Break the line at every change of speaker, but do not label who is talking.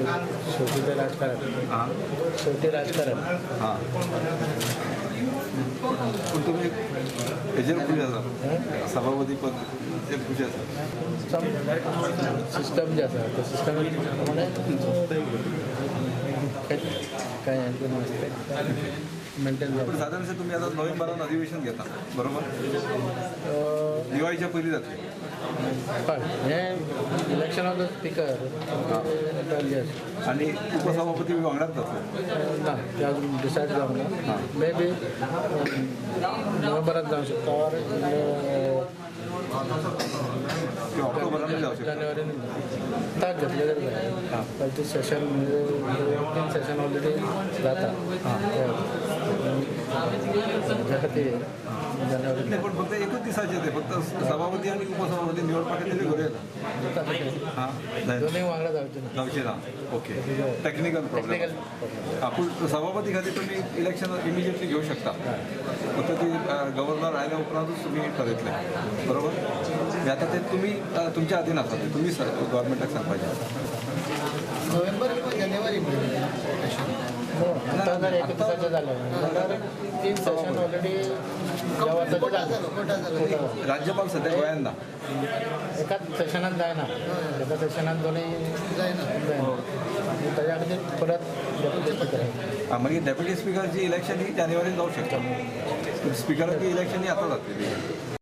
शेवटी ते राजकारण
हां
शेवटी राजकारण
हां पण तुम्ही एजंट खुश आसा सभापती पद ते खुश आसा
सिस्टम जे आसा त्या सिस्टम प्रमाणे काय नसते मेंटेन
पण
जाता
साधारणशः तुम्ही आता नोव्हेंबरात अधिवेशन घेता बरोबर दिवाळीच्या पयलीं जातली
हय हें इलेक्शन ऑफ द स्पिकर
आणि उपसभापती वांगडाच जातलो
ना ते अजून डिसायड जावंक ना मे बी नोव्हेंबरात जावंक शकता ऑर
किंवा ऑक्टोबरात जाऊ शकता
जानेवारी ताक घेतले जाल्यार जाय पयलीं सेशन तीन सेशन ऑलरेडी जाता त्या खातीर जानेवारी
नाही पण फक्त एकच दिसाचे ते फक्त सभापती आणि उपसभापती निवडपाक ते घरी येता हां
दोन्ही वांगडा जावचे ना
जावचे ना ओके टेक्निकल प्रॉब्लेम
टेक्निकल
आपण सभापती खातीर तुम्ही इलेक्शन इमिजिएटली घेऊ शकता फक्त ती गव्हर्नर आयल्या उपरांतूच तुम्ही ठरयतले बरोबर आता ते तुम्ही तुमच्या हातीन आसा ते तुम्ही गव्हर्मेंटाक सांगपाचें
नोव्हेंबर किंवा जानेवारी आता जर एक दिसाचें जालें जाल्यार तीन सेशन ऑलरेडी
राज्यपाल सध्या गोंयांत ना
एकाच सेशनात जायना एका सेशनात दोनूय जायना ताज्या खातीर परत डेप्युटी स्पिकर
मागीर डेप्युटी स्पिकरची इलेक्शन ही जानेवारीत जावंक शकता स्पिकराची इलेक्शन ही आतां जातली